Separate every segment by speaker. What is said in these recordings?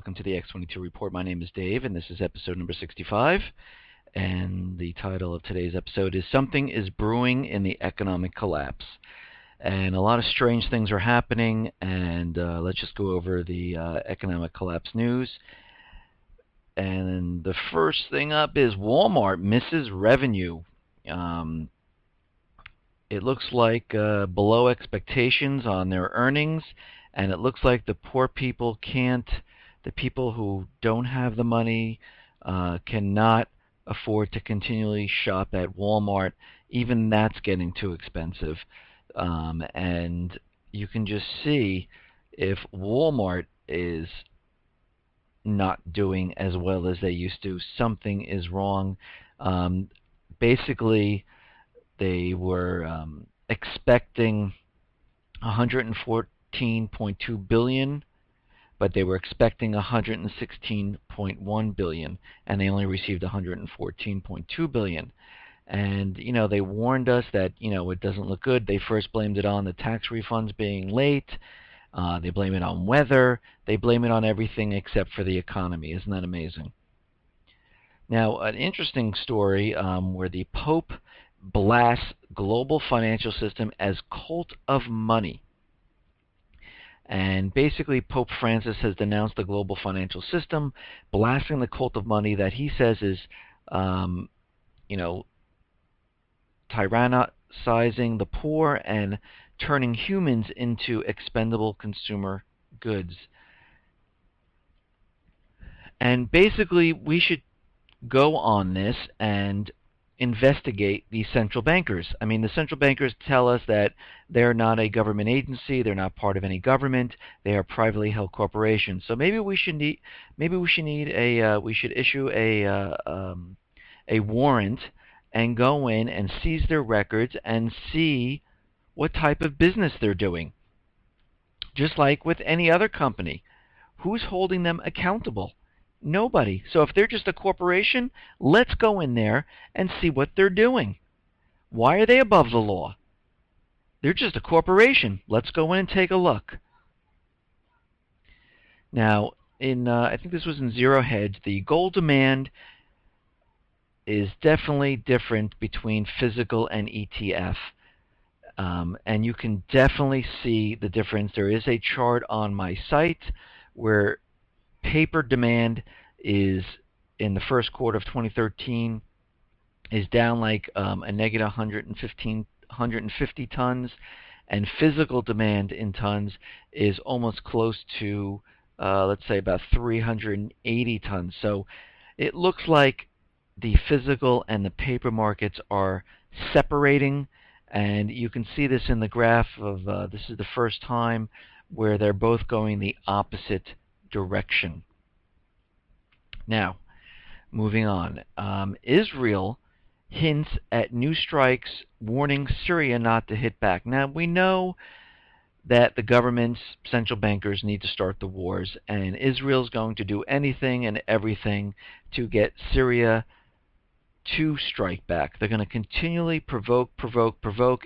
Speaker 1: welcome to the X22 Report. My name is Dave, and this is episode number 65. And the title of today's episode is Something is Brewing in the Economic Collapse. And a lot of strange things are happening, and let's just go over the economic collapse news. And the first thing up is Walmart misses revenue. It looks like below expectations on their earnings, and it looks like the poor people the people who don't have the money cannot afford to continually shop at Walmart. Even that's getting too expensive. And you can just see if Walmart is not doing as well as they used to, something is wrong. Basically, they were expecting 114.2 billion, but they were expecting 116.1 billion, and they only received 114.2 billion. And they warned us that it doesn't look good. They first blamed it on the tax refunds being late. They blame it on weather. They blame it on everything except for the economy. Isn't that amazing? Now, an interesting story where the Pope blasts global financial system as cult of money. And basically, Pope Francis has denounced the global financial system, blasting the cult of money that he says is, tyrannizing the poor and turning humans into expendable consumer goods. And basically, we should go on this and investigate the central bankers. I mean, the central bankers tell us that they're not a government agency, they're not part of any government, they are privately held corporations. So maybe we should issue a warrant and go in and seize their records and see what type of business they're doing. Just like with any other company, who's holding them accountable? Nobody. So if they're just a corporation, let's go in there and see what they're doing. Why are they above the law? They're just a corporation. Let's go in and take a look. Now, I think this was in Zero Hedge, the gold demand is definitely different between physical and ETF. And you can definitely see the difference. There is a chart on my site where paper demand is in the first quarter of 2013 is down like a negative 150 tons, and physical demand in tons is almost close to let's say about 380 tons. So it looks like the physical and the paper markets are separating, and you can see this in the graph of this is the first time where they're both going the opposite direction. Now, moving on. Israel hints at new strikes, warning Syria not to hit back. Now, we know that the government's central bankers need to start the wars, and Israel's going to do anything and everything to get Syria to strike back. They're going to continually provoke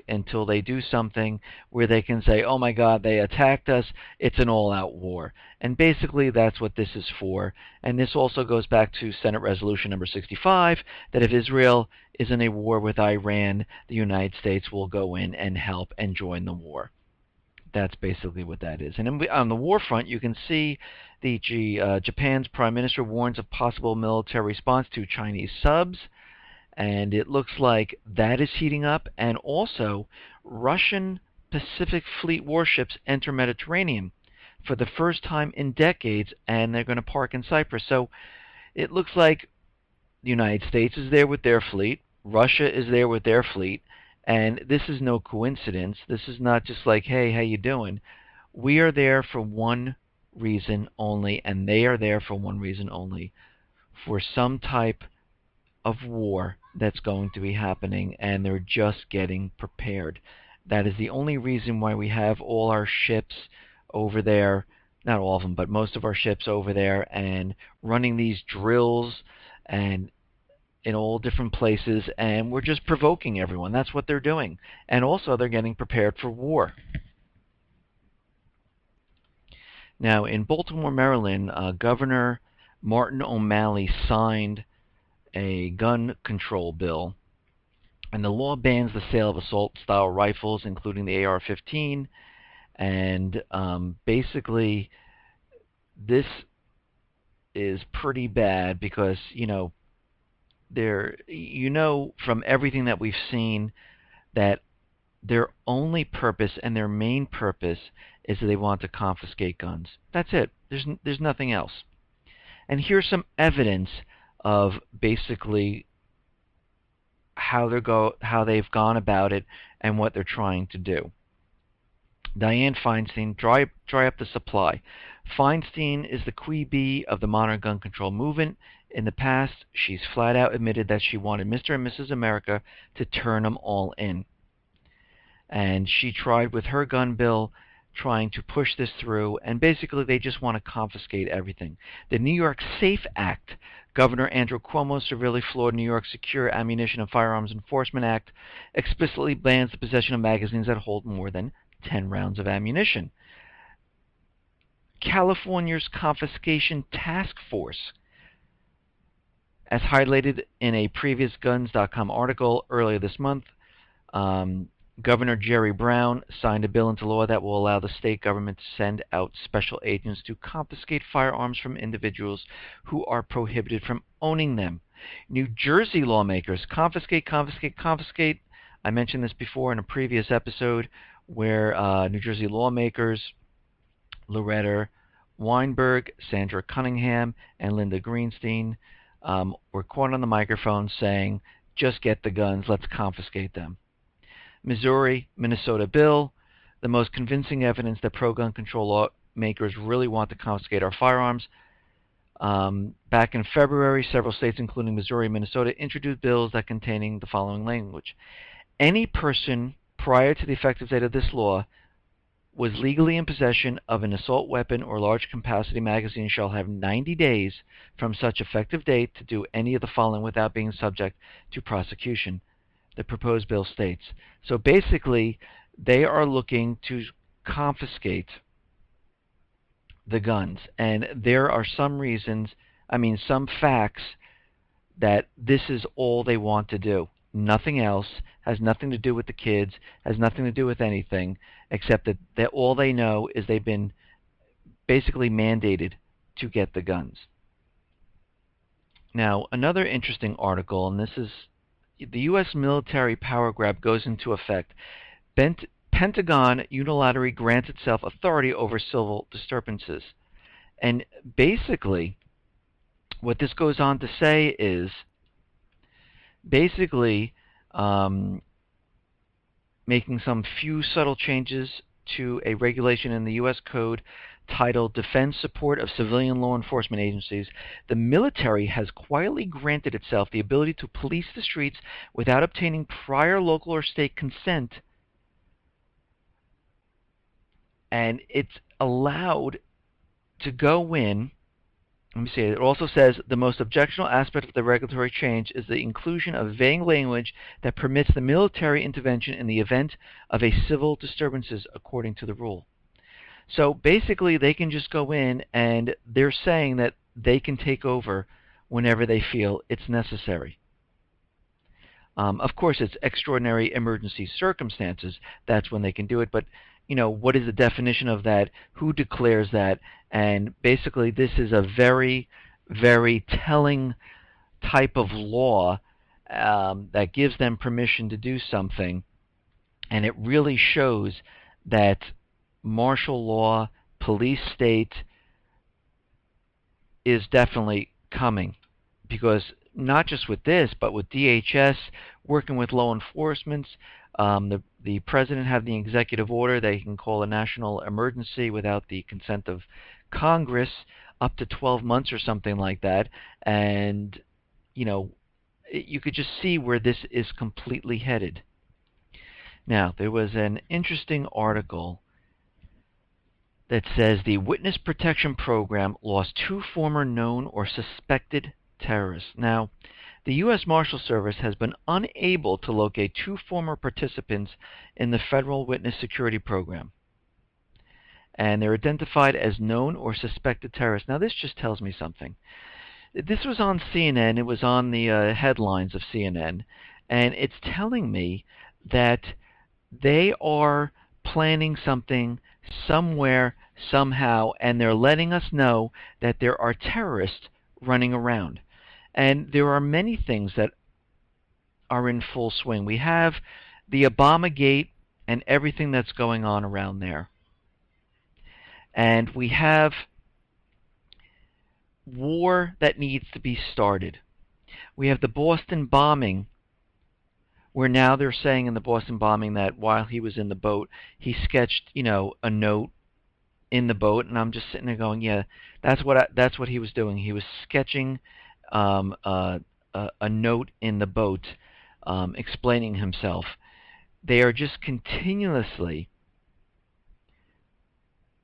Speaker 1: until they do something where they can say, oh my God, they attacked us, it's an all-out war. And basically that's what this is for. And this also goes back to Senate Resolution number 65, that if Israel is in a war with Iran, the United States will go in and help and join the war. That's basically what that is. And on the war front, you can see Japan's Prime Minister warns of possible military response to Chinese subs. And it looks like that is heating up. And also, Russian Pacific Fleet warships enter Mediterranean for the first time in decades, and they're going to park in Cyprus. So it looks like the United States is there with their fleet, Russia is there with their fleet, and this is no coincidence. This is not just like, hey, how you doing? We are there for one reason only, and they are there for one reason only, for some type of war that's going to be happening, and they're just getting prepared. That is the only reason why we have all our ships over there, not all of them, but most of our ships over there, and running these drills and in all different places, and we're just provoking everyone. That's what they're doing. And also they're getting prepared for war. Now, in Baltimore, Maryland, Governor Martin O'Malley signed a gun control bill, and the law bans the sale of assault-style rifles, including the AR-15. And basically, this is pretty bad because from everything that we've seen that their only purpose and their main purpose is that they want to confiscate guns. That's it. There's nothing else. And here's some evidence of basically how they've gone about it and what they're trying to do. Dianne Feinstein, dry up the supply. Feinstein is the queen bee of the modern gun control movement. In the past, she's flat out admitted that she wanted Mr. and Mrs. America to turn them all in. And she tried with her gun bill trying to push this through, and basically they just want to confiscate everything. The New York SAFE Act, Governor Andrew Cuomo's severely flawed New York Secure Ammunition and Firearms Enforcement Act, explicitly bans the possession of magazines that hold more than 10 rounds of ammunition. California's Confiscation Task Force, as highlighted in a previous Guns.com article earlier this month, Governor Jerry Brown signed a bill into law that will allow the state government to send out special agents to confiscate firearms from individuals who are prohibited from owning them. New Jersey lawmakers confiscate. I mentioned this before in a previous episode where New Jersey lawmakers Loretta Weinberg, Sandra Cunningham, and Linda Greenstein were caught on the microphone saying, just get the guns, let's confiscate them. Missouri, Minnesota bill, the most convincing evidence that pro-gun control lawmakers really want to confiscate our firearms. Back in February, several states, including Missouri and Minnesota, introduced bills that containing the following language. Any person prior to the effective date of this law was legally in possession of an assault weapon or large capacity magazine shall have 90 days from such effective date to do any of the following without being subject to prosecution, the proposed bill states. So basically, they are looking to confiscate the guns. And there are some some facts that this is all they want to do. Nothing else, has nothing to do with the kids, has nothing to do with anything, except that all they know is they've been basically mandated to get the guns. Now, another interesting article, and this is the U.S. military power grab goes into effect. Pentagon unilaterally grants itself authority over civil disturbances. And basically, what this goes on to say is basically making some few subtle changes to a regulation in the U.S. Code titled Defense Support of Civilian Law Enforcement Agencies. The military has quietly granted itself the ability to police the streets without obtaining prior local or state consent, and it's allowed to go in. Let me see. It also says the most objectionable aspect of the regulatory change is the inclusion of vague language that permits the military intervention in the event of a civil disturbances according to the rule. So basically, they can just go in, and they're saying that they can take over whenever they feel it's necessary. Of course, it's extraordinary emergency circumstances. That's when they can do it. But, what is the definition of that? Who declares that? And basically, this is a very, very telling type of law that gives them permission to do something. And it really shows that martial law, police state is definitely coming, because not just with this, but with DHS working with law enforcement, the president had the executive order that he can call a national emergency without the consent of Congress up to 12 months or something like that, and you could just see where this is completely headed. Now, there was an interesting article that says the Witness Protection Program lost 2 former known or suspected terrorists. Now, the U.S. Marshal Service has been unable to locate 2 former participants in the Federal Witness Security Program. and they're identified as known or suspected terrorists. Now, this just tells me something. This was on CNN. It was on the headlines of CNN, and it's telling me that they are planning something somewhere, somehow, and they're letting us know that there are terrorists running around. And there are many things that are in full swing. We have the Obamagate and everything that's going on around there. And we have war that needs to be started. We have the Boston bombing, where now they're saying in the Boston bombing that while he was in the boat, he sketched, a note in the boat, and I'm just sitting there going, yeah, that's what he was doing. He was sketching a note in the boat, explaining himself. They are just continuously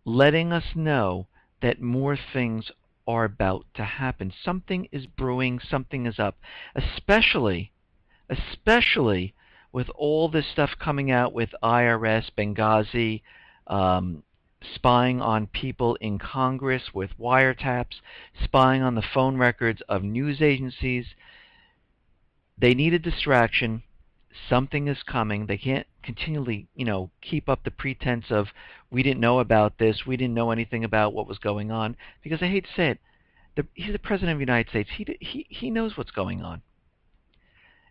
Speaker 1: letting us know that more things are about to happen. Something is brewing, something is up, especially with all this stuff coming out with IRS, Benghazi, spying on people in Congress with wiretaps, spying on the phone records of news agencies. They need a distraction. Something is coming. They can't continually, keep up the pretense of we didn't know about this, we didn't know anything about what was going on, because I hate to say it, he's the President of the United States. He knows what's going on.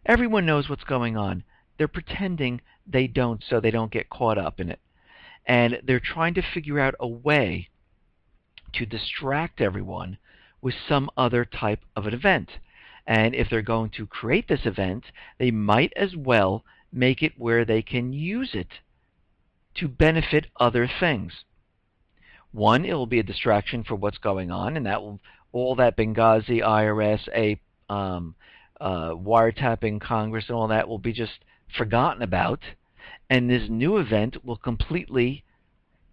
Speaker 1: Everyone knows what's going on. They're pretending they don't so they don't get caught up in it. And they're trying to figure out a way to distract everyone with some other type of an event. And if they're going to create this event, they might as well make it where they can use it to benefit other things. One, it will be a distraction for what's going on, and that will all that Benghazi, IRS, wiretapping Congress, and all that will be just forgotten about, and this new event will completely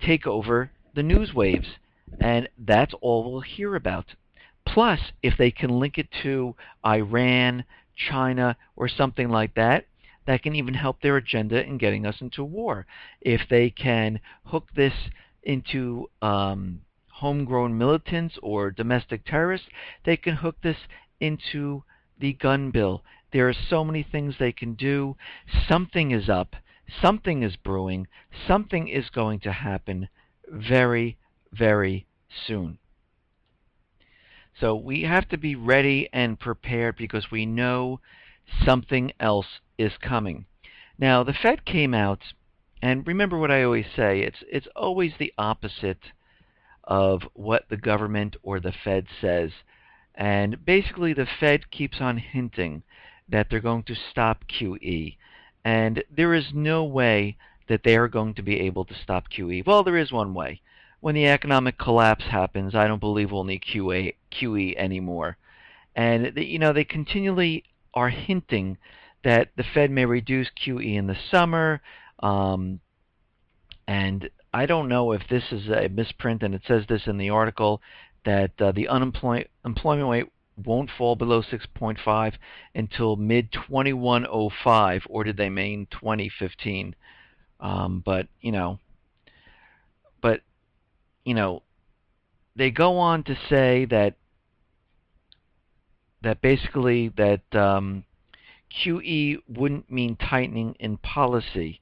Speaker 1: take over the news waves, and that's all we'll hear about. Plus, if they can link it to Iran, China, or something like that, that can even help their agenda in getting us into war. If they can hook this into homegrown militants or domestic terrorists, they can hook this into the gun bill. There are so many things they can do. Something is up. Something is brewing. Something is going to happen very, very soon. So we have to be ready and prepared because we know something else is coming. Now, the Fed came out, and remember what I always say, it's always the opposite of what the government or the Fed says. And basically the Fed keeps on hinting that they're going to stop QE. And there is no way that they are going to be able to stop QE. Well, there is one way. When the economic collapse happens, I don't believe we'll need QE anymore. And they continually are hinting that the Fed may reduce QE in the summer. And I don't know if this is a misprint, and it says this in the article, that the employment rate won't fall below 6.5 until mid-2105, or did they mean 2015? But they go on to say that basically that QE wouldn't mean tightening in policy.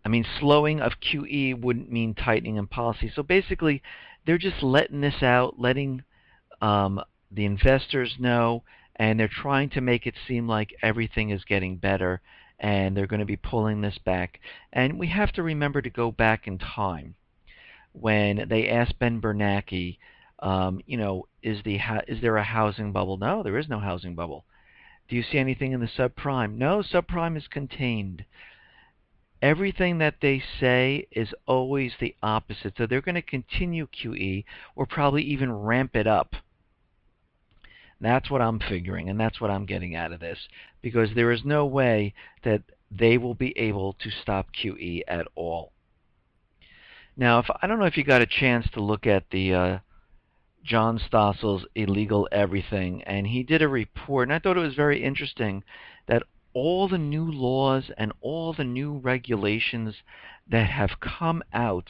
Speaker 1: I mean, slowing of QE wouldn't mean tightening in policy. So basically, they're just letting this out, letting the investors know, and they're trying to make it seem like everything is getting better, and they're going to be pulling this back. And we have to remember to go back in time when they asked Ben Bernanke, is there a housing bubble? No, there is no housing bubble. Do you see anything in the subprime? No, subprime is contained. Everything that they say is always the opposite. So they're going to continue QE or probably even ramp it up. That's what I'm figuring, and that's what I'm getting out of this, because there is no way that they will be able to stop QE at all. Now, I don't know if you got a chance to look at the John Stossel's Illegal Everything, and he did a report, and I thought it was very interesting that all the new laws and all the new regulations that have come out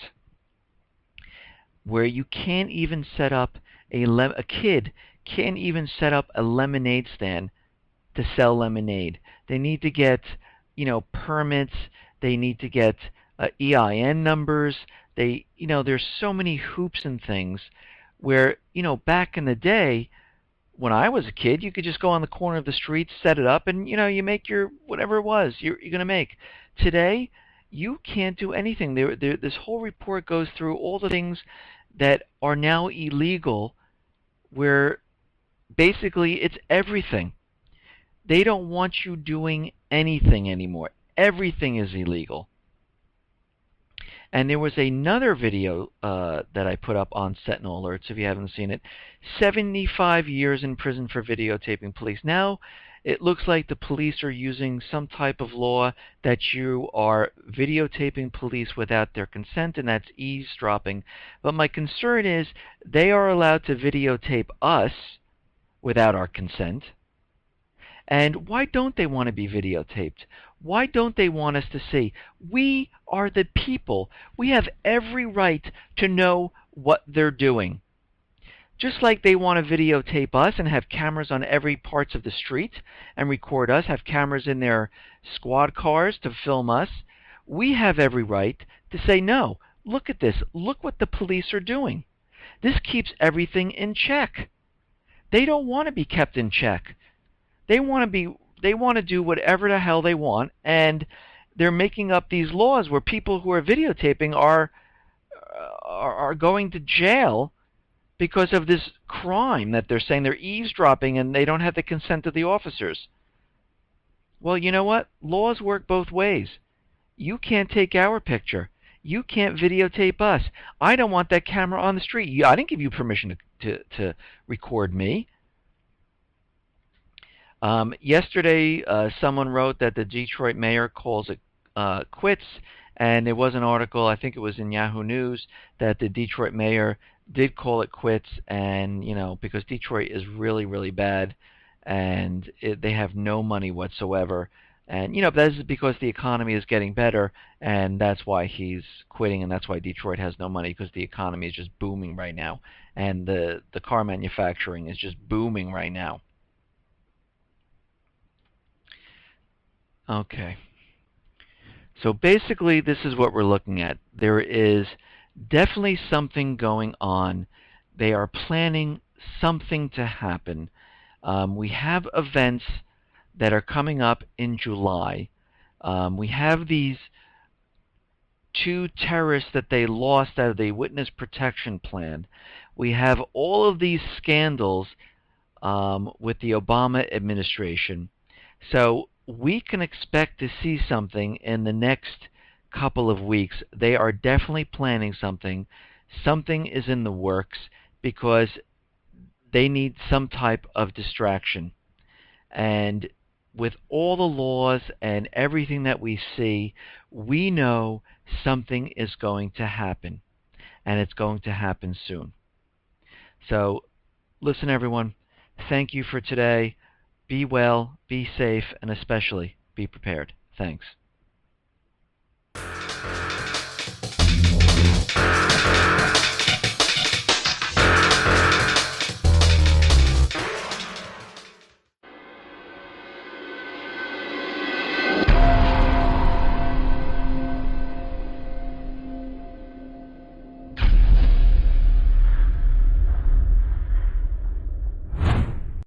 Speaker 1: where you can't even set up a kid can't even set up a lemonade stand to sell lemonade. They need to get, permits. They need to get EIN numbers. There's so many hoops and things where, back in the day, when I was a kid, you could just go on the corner of the street, set it up, and you make your whatever it was you're going to make. Today, you can't do anything. This whole report goes through all the things that are now illegal, where basically it's everything. They don't want you doing anything anymore. Everything is illegal. And there was another video that I put up on Sentinel Alerts, if you haven't seen it. 75 years in prison for videotaping police. Now, it looks like the police are using some type of law that you are videotaping police without their consent, and that's eavesdropping. But my concern is they are allowed to videotape us without our consent. And why don't they want to be videotaped? Why don't they want us to see? We are the people. We have every right to know what they're doing. Just like they want to videotape us and have cameras on every parts of the street and record us, have cameras in their squad cars to film us, we have every right to say, no, look at this. Look what the police are doing. This keeps everything in check. They don't want to be kept in check. They want to do whatever the hell they want, and they're making up these laws where people who are videotaping are going to jail because of this crime that they're saying they're eavesdropping and they don't have the consent of the officers. Well, you know what? Laws work both ways. You can't take our picture. You can't videotape us. I don't want that camera on the street. I didn't give you permission to record me. Yesterday, someone wrote that the Detroit mayor calls it quits, and there was an article, I think it was in Yahoo News, that the Detroit mayor did call it quits, and because Detroit is really, really bad, and they have no money whatsoever, and that is because the economy is getting better, and that's why he's quitting, and that's why Detroit has no money, because the economy is just booming right now, and the car manufacturing is just booming right now. Okay. So basically, this is what we're looking at. There is definitely something going on. They are planning something to happen. We have events that are coming up in July. We have these 2 terrorists that they lost out of the witness protection plan. We have all of these scandals with the Obama administration. So we can expect to see something in the next couple of weeks. They are definitely planning something. Something is in the works because they need some type of distraction. And with all the laws and everything that we see, we know something is going to happen, and it's going to happen soon. So listen, everyone, thank you for today. Be well, be safe, and especially be prepared. Thanks.